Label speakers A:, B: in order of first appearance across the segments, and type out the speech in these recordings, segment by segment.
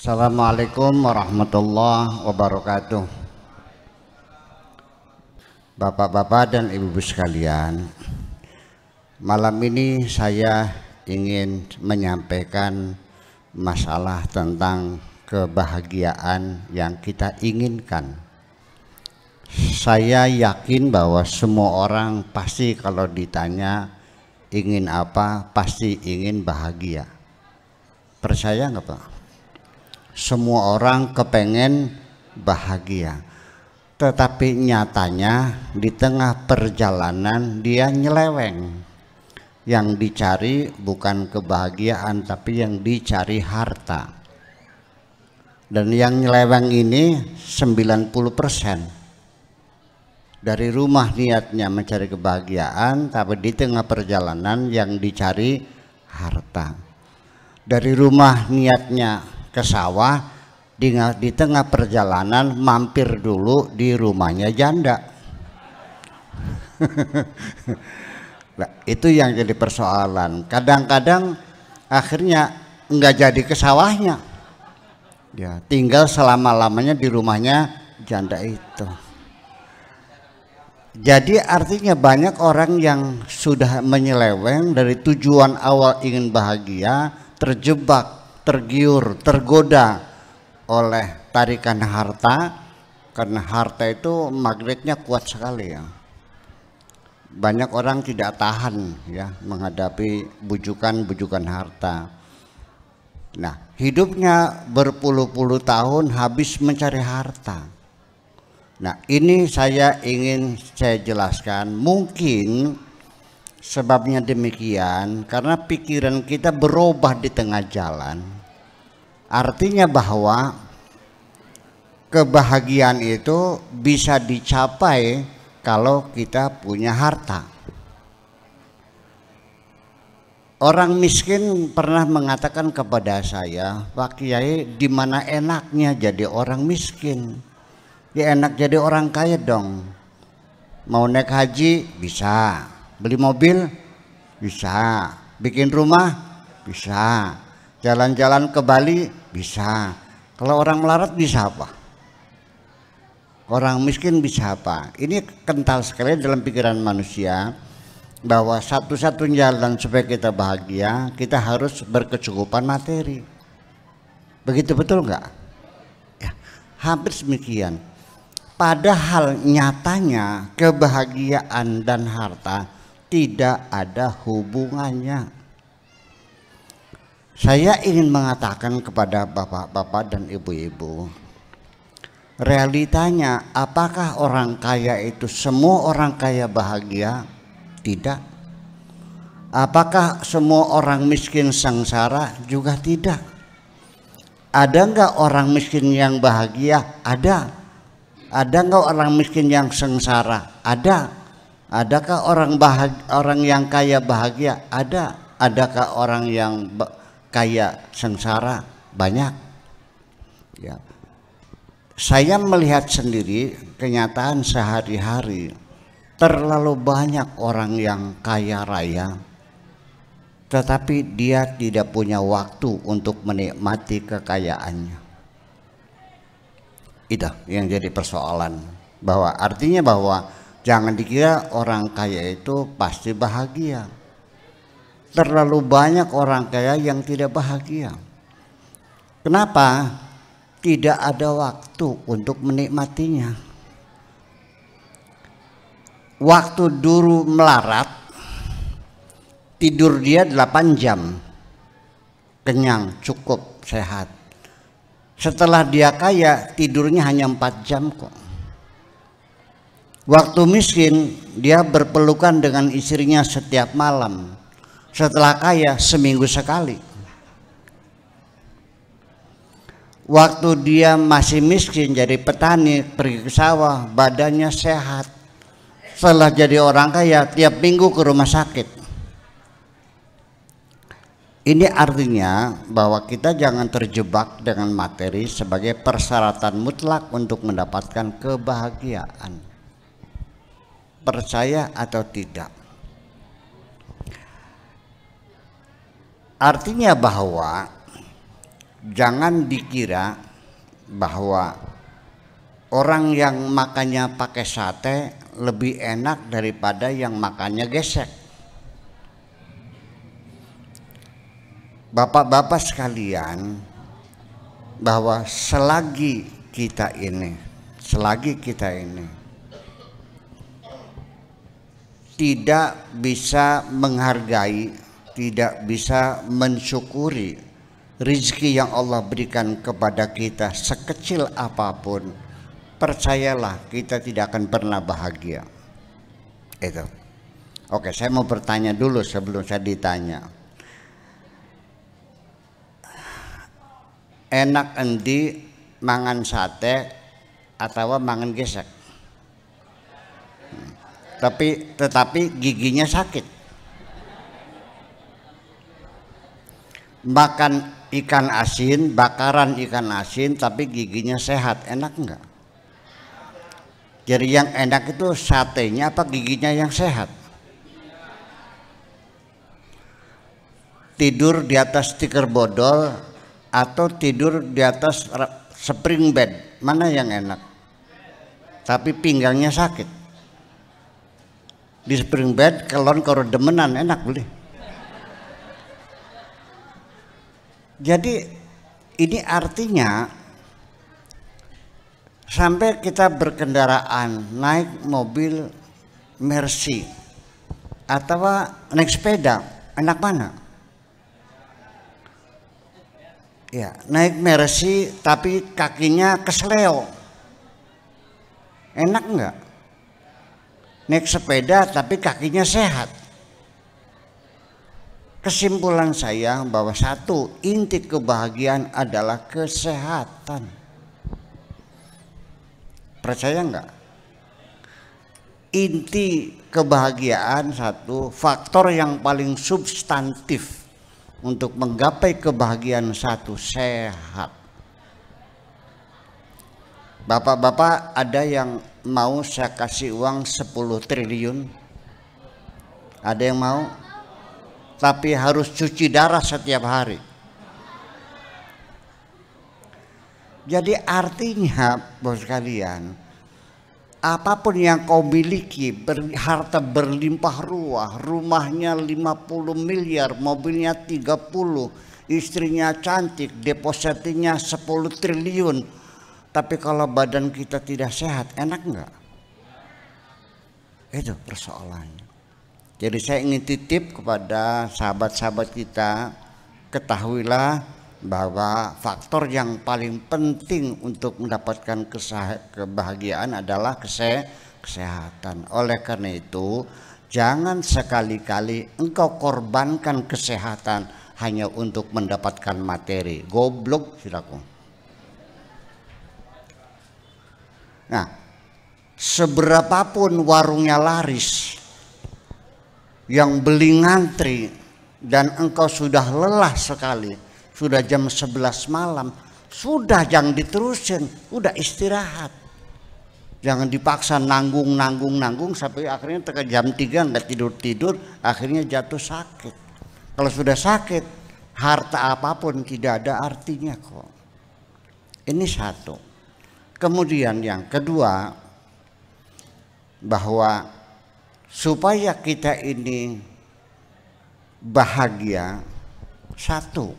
A: Assalamualaikum warahmatullahi wabarakatuh. Bapak-bapak dan ibu-ibu sekalian, malam ini saya ingin menyampaikan masalah tentang kebahagiaan yang kita inginkan. Saya yakin bahwa semua orang pasti kalau ditanya ingin apa, pasti ingin bahagia. Percaya nggak Pak? Semua orang kepengen bahagia, tetapi nyatanya di tengah perjalanan dia nyeleweng. Yang dicari bukan kebahagiaan, tapi yang dicari harta. Dan yang nyeleweng ini 90%. Dari rumah niatnya mencari kebahagiaan, tapi di tengah perjalanan yang dicari harta. Dari rumah niatnya ke sawah, di tengah perjalanan mampir dulu di rumahnya janda. Nah, itu yang jadi persoalan. Kadang-kadang akhirnya nggak jadi ke sawahnya, ya tinggal selama-lamanya di rumahnya janda itu. Jadi artinya banyak orang yang sudah menyeleweng dari tujuan awal ingin bahagia, terjebak, tergiur, tergoda oleh tarikan harta, karena harta itu magnetnya kuat sekali ya. Banyak orang tidak tahan ya menghadapi bujukan-bujukan harta. Nah, hidupnya berpuluh-puluh tahun habis mencari harta. Nah, ini saya ingin jelaskan, mungkin sebabnya demikian karena pikiran kita berubah di tengah jalan. Artinya bahwa kebahagiaan itu bisa dicapai kalau kita punya harta. Orang miskin pernah mengatakan kepada saya, "Pak Kiai, di mana enaknya jadi orang miskin? Ya enak jadi orang kaya dong. Mau naik haji bisa, beli mobil bisa, bikin rumah bisa, jalan-jalan ke Bali bisa. Kalau orang melarat bisa apa? Orang miskin bisa apa?" Ini kental sekali dalam pikiran manusia bahwa satu-satunya jalan supaya kita bahagia, kita harus berkecukupan materi. Begitu betul nggak? Ya, hampir demikian. Padahal nyatanya kebahagiaan dan harta tidak ada hubungannya. Saya ingin mengatakan kepada bapak-bapak dan ibu-ibu, realitanya apakah orang kaya itu semua orang kaya bahagia? Tidak. Apakah semua orang miskin sengsara? Juga tidak. Ada enggak orang miskin yang bahagia? Ada. Ada enggak orang miskin yang sengsara? Ada. Adakah orang yang kaya bahagia? Ada. Adakah orang yang kaya sengsara? Banyak. Ya. Saya melihat sendiri kenyataan sehari-hari, terlalu banyak orang yang kaya raya, tetapi dia tidak punya waktu untuk menikmati kekayaannya. Itu yang jadi persoalan, bahwa artinya bahwa jangan dikira orang kaya itu pasti bahagia. Terlalu banyak orang kaya yang tidak bahagia. Kenapa? Tidak ada waktu untuk menikmatinya. Waktu dulu melarat, tidur dia 8 jam, kenyang, cukup, sehat. Setelah dia kaya, tidurnya hanya 4 jam kok. Waktu miskin, dia berpelukan dengan istrinya setiap malam. Setelah kaya, seminggu sekali. Waktu dia masih miskin jadi petani, pergi ke sawah, badannya sehat. Setelah jadi orang kaya, tiap minggu ke rumah sakit. Ini artinya bahwa kita jangan terjebak dengan materi sebagai persyaratan mutlak untuk mendapatkan kebahagiaan. Percaya atau tidak? Artinya bahwa Jangan dikira bahwa orang yang makannya pakai sate lebih enak daripada yang makannya gesek. Bapak-bapak sekalian, bahwa selagi kita ini tidak bisa menghargai, tidak bisa mensyukuri rizki yang Allah berikan kepada kita sekecil apapun, percayalah kita tidak akan pernah bahagia. Itu. Oke, saya mau bertanya dulu sebelum saya ditanya. Enak endi mangan sate atau mangan gesek? Tetapi giginya sakit. Makan ikan asin, bakaran ikan asin tapi giginya sehat, enak enggak? Jadi yang enak itu satenya apa giginya yang sehat? Tidur di atas tikar bodol atau tidur di atas spring bed, mana yang enak? Tapi pinggangnya sakit. Di spring bed kelon karo demenan enak boleh. Jadi ini artinya sampai kita berkendaraan naik mobil Mercy atau naik sepeda, enak mana? Ya, naik Mercy tapi kakinya kesleo, enak enggak? Naik sepeda tapi kakinya sehat. Kesimpulan saya bahwa satu, inti kebahagiaan adalah kesehatan. Percaya enggak? Inti kebahagiaan satu, faktor yang paling substantif untuk menggapai kebahagiaan satu, sehat. Bapak-bapak ada yang mau saya kasih uang 10 triliun? Ada yang mau? Tapi harus cuci darah setiap hari. Jadi artinya bos sekalian, apapun yang kau miliki, harta berlimpah ruah, rumahnya 50 miliar, mobilnya 30, istrinya cantik, depositinya 10 triliun. Tapi kalau badan kita tidak sehat, enak enggak? Itu persoalannya. Jadi saya ingin titip kepada sahabat-sahabat kita, ketahuilah bahwa faktor yang paling penting untuk mendapatkan kebahagiaan adalah kesehatan. Oleh karena itu, jangan sekali-kali engkau korbankan kesehatan hanya untuk mendapatkan materi. Goblok silaku. Nah, seberapapun warungnya laris, yang beli ngantri dan engkau sudah lelah sekali, sudah jam 11 malam, sudah jangan diterusin, udah istirahat. Jangan dipaksa nanggung sampai akhirnya tekan jam 3 nggak tidur, akhirnya jatuh sakit. Kalau sudah sakit, harta apapun tidak ada artinya kok. Ini satu. Kemudian yang kedua, bahwa supaya kita ini bahagia, satu,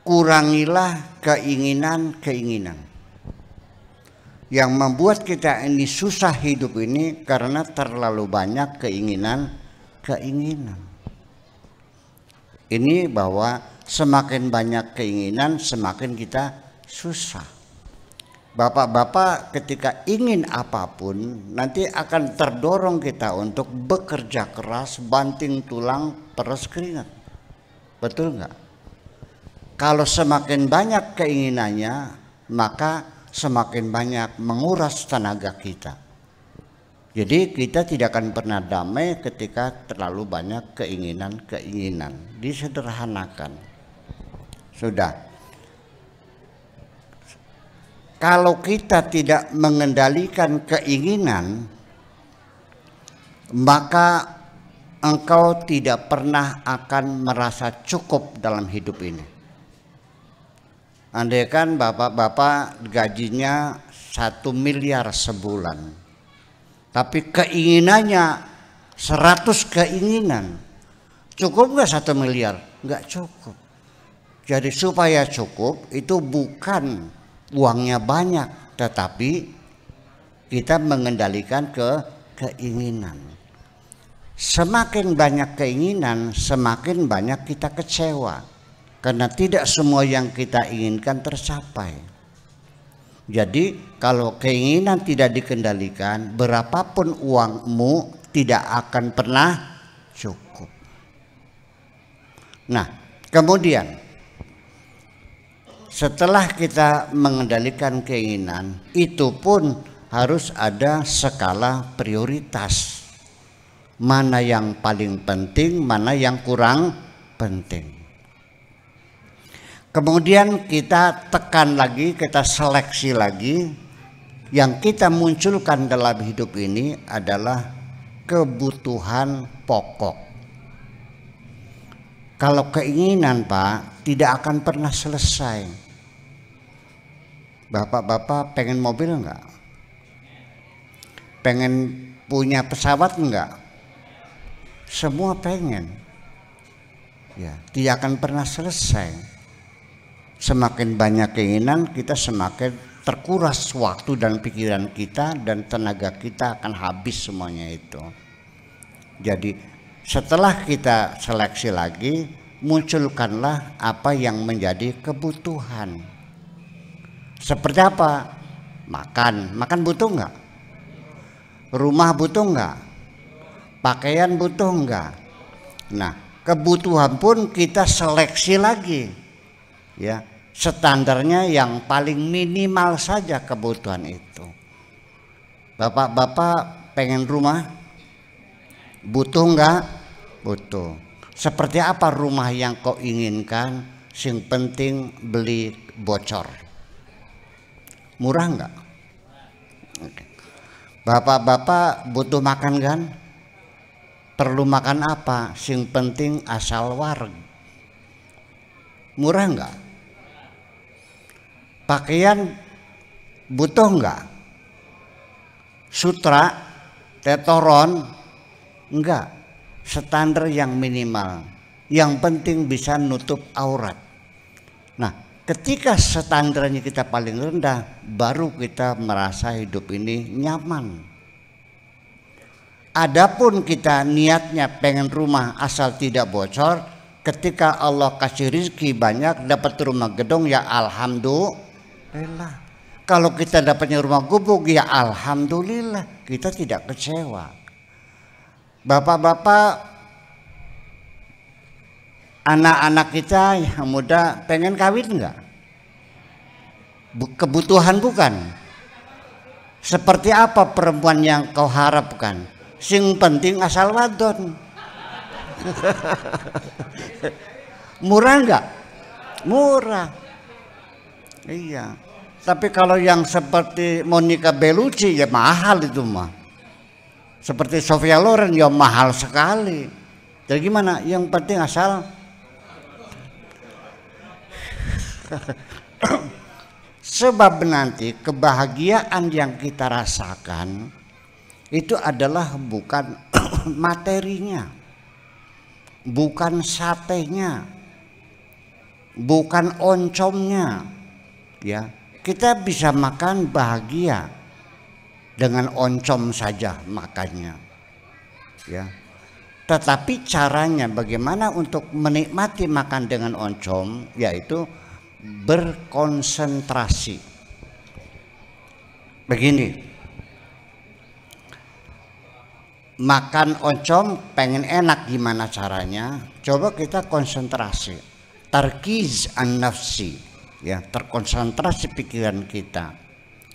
A: kurangilah keinginan-keinginan yang membuat kita ini susah hidup ini karena terlalu banyak keinginan. Ini bahwa semakin banyak keinginan semakin kita susah. Bapak-bapak ketika ingin apapun nanti akan terdorong kita untuk bekerja keras, banting tulang, peres keringat. Betul nggak? Kalau semakin banyak keinginannya, maka semakin banyak menguras tenaga kita. Jadi kita tidak akan pernah damai ketika terlalu banyak keinginan. Disederhanakan. Sudah. Kalau kita tidak mengendalikan keinginan, maka engkau tidak pernah akan merasa cukup dalam hidup ini. Andaikan bapak-bapak gajinya 1 miliar sebulan, tapi keinginannya 100 keinginan, cukup nggak 1 miliar? Nggak cukup. Jadi supaya cukup itu bukan uangnya banyak, tetapi kita mengendalikan keinginan. Semakin banyak keinginan, semakin banyak kita kecewa, karena tidak semua yang kita inginkan tercapai. Jadi kalau keinginan tidak dikendalikan, berapapun uangmu tidak akan pernah cukup. Nah, kemudian setelah kita mengendalikan keinginan, itu pun harus ada skala prioritas. Mana yang paling penting, mana yang kurang penting. Kemudian kita tekan lagi, kita seleksi lagi. Yang kita munculkan dalam hidup ini adalah kebutuhan pokok. Kalau keinginan, Pak, tidak akan pernah selesai. Bapak-bapak pengen mobil enggak? Pengen punya pesawat enggak? Semua pengen. Ya, tidak akan pernah selesai. Semakin banyak keinginan, kita semakin terkuras waktu dan pikiran kita, dan tenaga kita akan habis semuanya itu. Jadi setelah kita seleksi lagi, munculkanlah apa yang menjadi kebutuhan. Seperti apa? Makan butuh enggak? Rumah butuh enggak? Pakaian butuh enggak? Nah, kebutuhan pun kita seleksi lagi. Ya, standarnya yang paling minimal saja kebutuhan itu. Bapak-bapak pengen rumah? Butuh enggak? Butuh. Seperti apa rumah yang kau inginkan? Sing penting beli bocor. Murah enggak? Oke. Bapak-bapak butuh makan kan? Perlu makan apa? Sing penting asal wareg. Murah enggak? Pakaian butuh enggak? Sutra, tetoron? Enggak, standar yang minimal. Yang penting bisa nutup aurat. Nah, ketika standarnya kita paling rendah, baru kita merasa hidup ini nyaman. Adapun kita niatnya pengen rumah asal tidak bocor, ketika Allah kasih rezeki banyak, dapat rumah gedung, ya alhamdulillah. Kalau kita dapatnya rumah gubuk, ya alhamdulillah, kita tidak kecewa. Bapak-bapak, anak-anak kita yang muda pengen kawin enggak? Kebutuhan bukan? Seperti apa perempuan yang kau harapkan? Sing penting asal wadon. Murah enggak? Murah. Iya. Tapi kalau yang seperti Monica Bellucci ya mahal itu mah. Seperti Sophia Loren ya mahal sekali. Jadi gimana? Yang penting asal sebab nanti kebahagiaan yang kita rasakan itu adalah bukan materinya, bukan satenya, bukan oncomnya. Ya, kita bisa makan bahagia dengan oncom saja makannya, ya. Tetapi caranya bagaimana untuk menikmati makan dengan oncom, yaitu berkonsentrasi. Begini, makan oncom pengen enak, gimana caranya? Coba kita konsentrasi, tarkiz an-nafsi, ya, terkonsentrasi pikiran kita.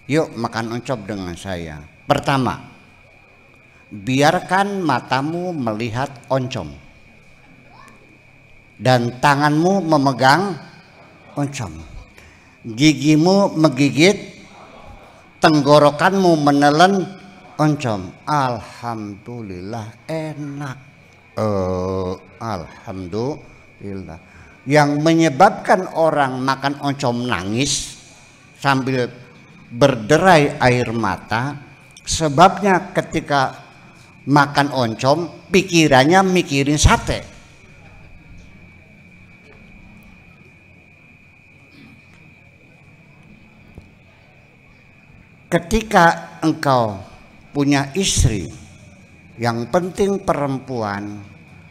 A: Yuk makan oncom dengan saya. Pertama, biarkan matamu melihat oncom dan tanganmu memegang oncom, gigimu menggigit, tenggorokanmu menelan oncom. Alhamdulillah enak. Alhamdulillah. Yang menyebabkan orang makan oncom nangis sambil berderai air mata, sebabnya ketika makan oncom pikirannya mikirin sate. Ketika engkau punya istri, yang penting perempuan,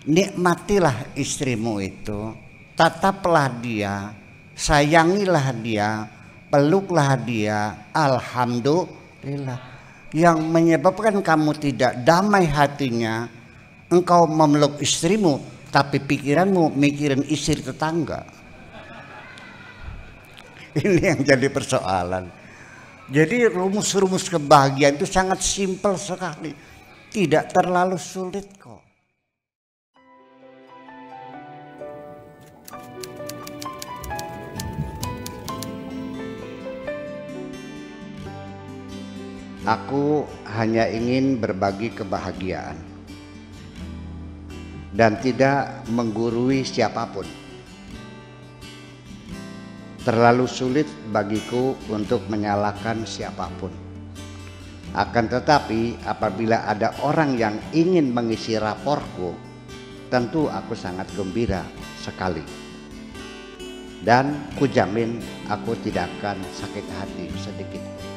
A: nikmatilah istrimu itu, tataplah dia, sayangilah dia, peluklah dia. Alhamdulillah. Yang menyebabkan kamu tidak damai hatinya, engkau memeluk istrimu tapi pikiranmu mikirin istri tetangga. Ini yang jadi persoalan. Jadi rumus-rumus kebahagiaan itu sangat simpel sekali, tidak terlalu sulit kok. Aku hanya ingin berbagi kebahagiaan dan tidak menggurui siapapun. Terlalu sulit bagiku untuk menyalahkan siapapun. Akan tetapi apabila ada orang yang ingin mengisi raporku, tentu aku sangat gembira sekali. Dan kujamin aku tidak akan sakit hati sedikit.